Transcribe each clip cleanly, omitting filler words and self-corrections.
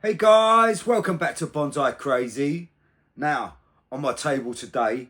Hey guys, welcome back to Bonsai Crazy. Now, on my table today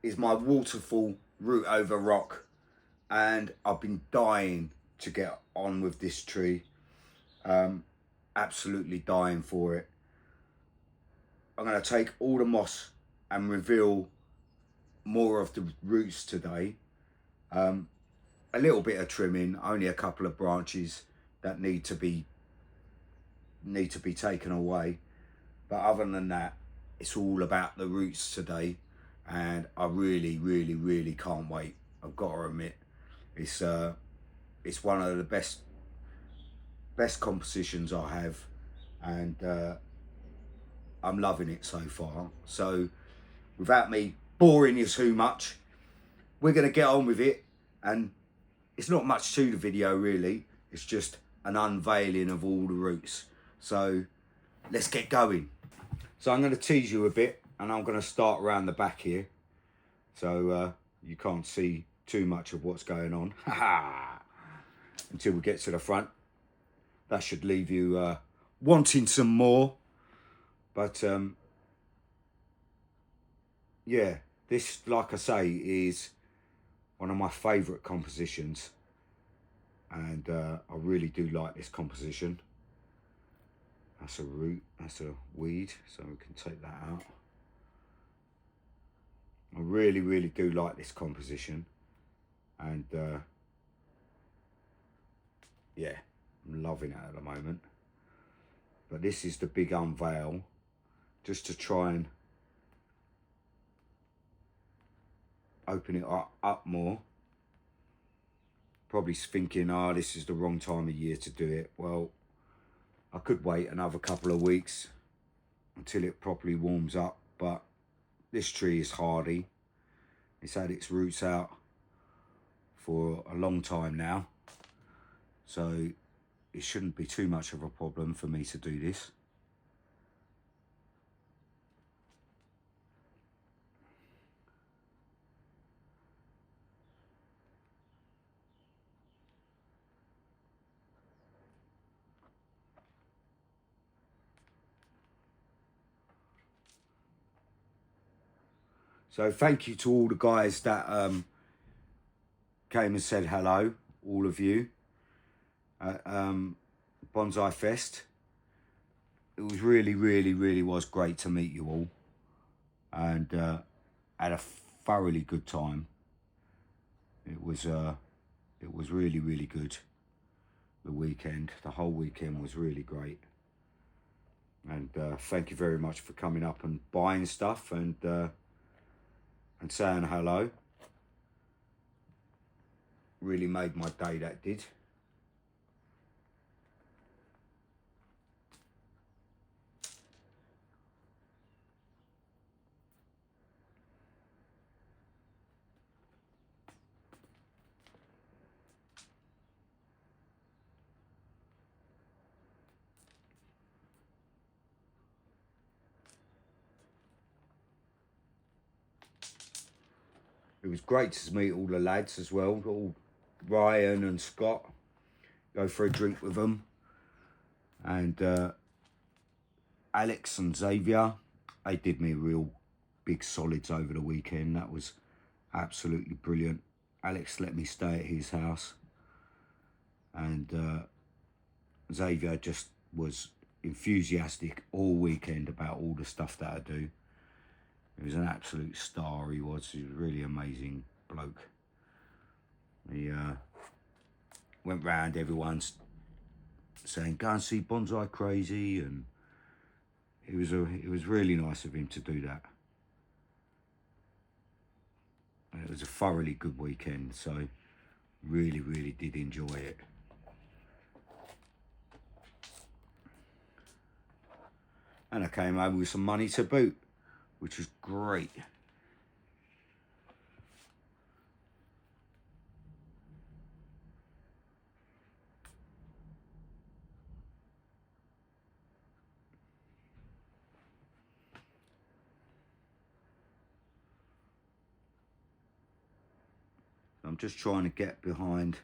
is my waterfall root over rock, and I've been dying to get on with this tree. Absolutely dying for it. I'm going to take all the moss and reveal more of the roots today. A little bit of trimming, only a couple of branches that need to be taken away, but other than that, it's all about the roots today, and I really can't wait. I've got to admit, it's one of the best compositions I have, and I'm loving it so far. So without me boring you too much, we're going to get on with it. And it's not much to the video really, it's just an unveiling of all the roots. So let's get going. So I'm going to tease you a bit, and I'm going to start around the back here, so you can't see too much of what's going on until we get to the front. That should leave you wanting some more. But yeah, this, like I say, is one of my favourite compositions, and I really do like this composition. That's a root, that's a weed, so we can take that out. I really do like this composition, and yeah, I'm loving it at the moment. But this is the big unveil, just to try and open it up more. Probably thinking, oh, this is the wrong time of year to do it. Well, I could wait another couple of weeks until it properly warms up, but this tree is hardy. It's had its roots out for a long time now, so it shouldn't be too much of a problem for me to do this. So thank you to all the guys that came and said hello, all of you, at Bonsai Fest. It was really was great to meet you all, and had a thoroughly good time. It was really good. The weekend, the whole weekend was really great, and thank you very much for coming up and buying stuff and saying hello. Really made my day, that did. It was great to meet all the lads as well, all Ryan and Scott. Go for a drink with them. And Alex and Xavier, they did me real big solids over the weekend. That was absolutely brilliant. Alex let me stay at his house, and Xavier just was enthusiastic all weekend about all the stuff that I do. He was an absolute star, he was. He was a really amazing bloke. He went round, everyone's saying, go and see Bonsai Crazy, and it was really nice of him to do that. And it was a thoroughly good weekend, so really did enjoy it. And I came home with some money to boot, which was great. I'm just trying to get behind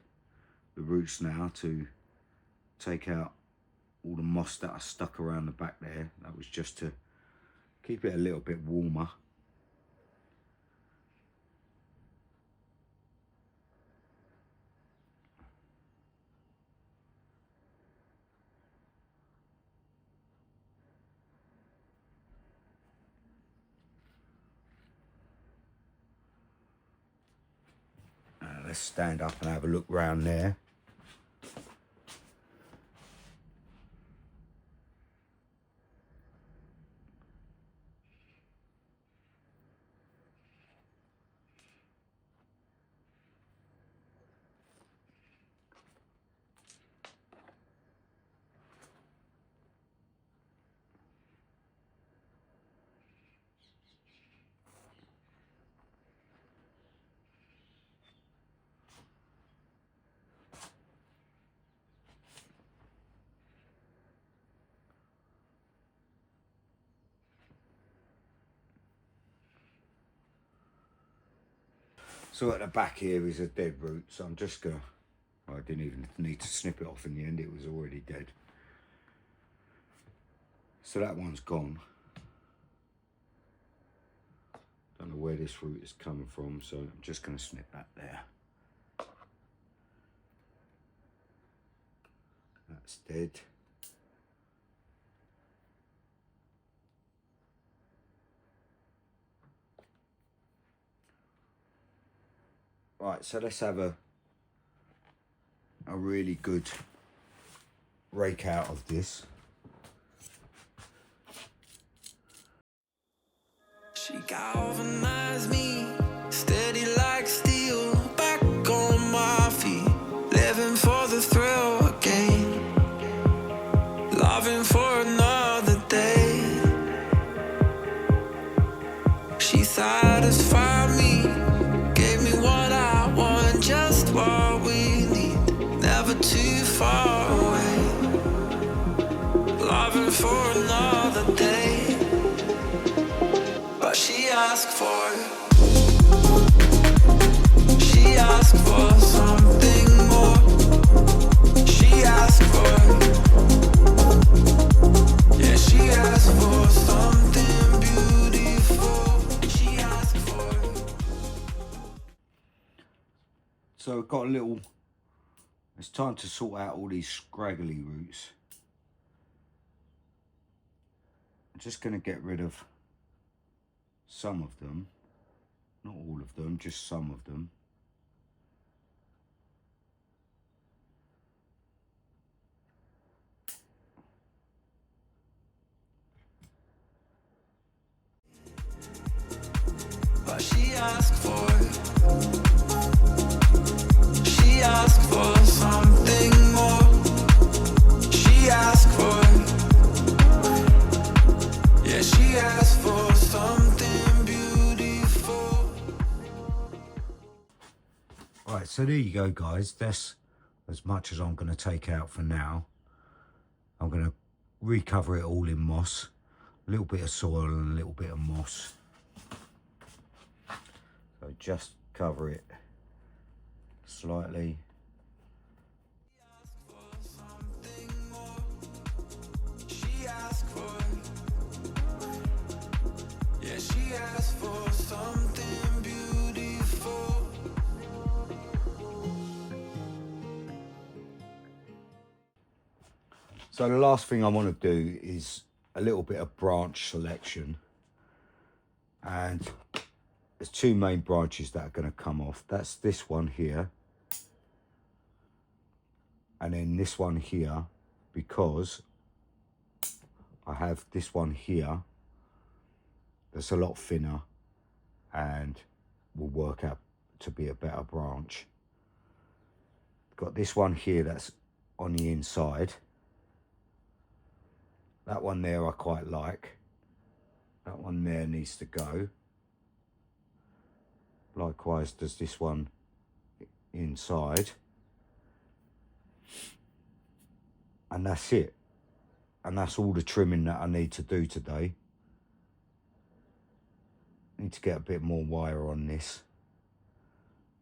the roots now to take out all the moss that I stuck around the back there. That was just to keep it a little bit warmer. Let's stand up and have a look round there. So at the back here is a dead root, so I'm just gonna, well, I didn't even need to snip it off in the end, it was already dead. So that one's gone. Don't know where this root is coming from, so I'm just gonna snip that there. That's dead. Right, so let's have a really good rake out of this. She galvanized me, steady like steel, back on my feet, living for the thrill again, loving for another day. She satisfied me, gave me what I want, just what we need, never too far away, loving for another day. But she asked for something more. She asked for, yeah, she asked for something beautiful. She asked for. So I've got a little, it's time to sort out all these scraggly roots. I'm just going to get rid of some of them, not all of them, just some of them. But she asked for something more. She asked for, yeah, she asked for something beautiful. Right, so there you go, guys. That's as much as I'm going to take out for now. I'm going to recover it all in moss, a little bit of soil and a little bit of moss. So just cover it slightly. She asked for, yeah, she asked for something beautiful. So the last thing I want to do is a little bit of branch selection, and there's two main branches that are going to come off. That's this one here, and then this one here, because I have this one here that's a lot thinner and will work out to be a better branch. Got this one here that's on the inside. That one there I quite like. That one there needs to go. Likewise does this one inside. And that's it. And that's all the trimming that I need to do today. Need to get a bit more wire on this.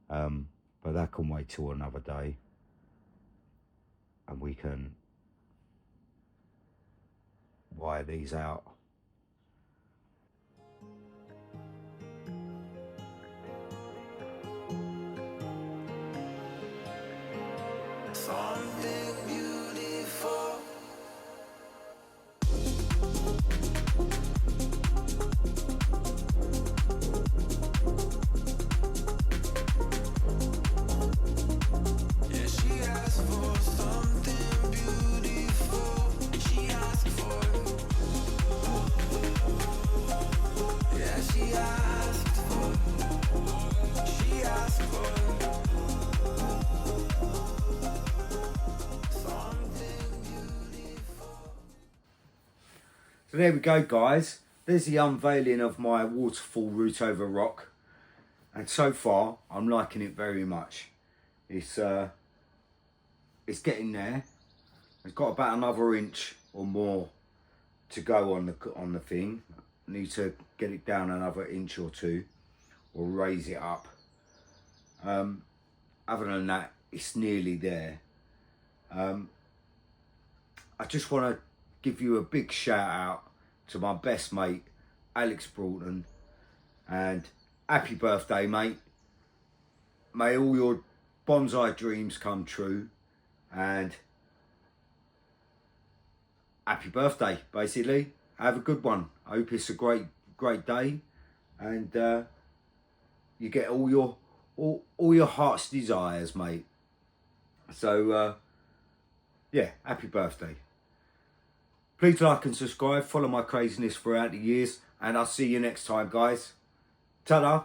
But that can wait till another day. And we can wire these out. Something beautiful. Yeah, she asked for something beautiful. She asked for. Yeah, she asked for. She asked for something beautiful. So there we go, guys. There's the unveiling of my waterfall root over rock. And so far, I'm liking it very much. It's getting there. It's got about another inch or more to go on the thing. I need to get it down another inch or two, or raise it up. Other than that, it's nearly there. I just want to give you a big shout out to my best mate, Alex Broughton, and happy birthday, mate. May all your bonsai dreams come true, and happy birthday, basically. Have a good one. I hope it's a great day, and you get all your heart's desires, mate. So yeah, happy birthday. Please like and subscribe, follow my craziness throughout the years, and I'll see you next time, guys. Ta-da!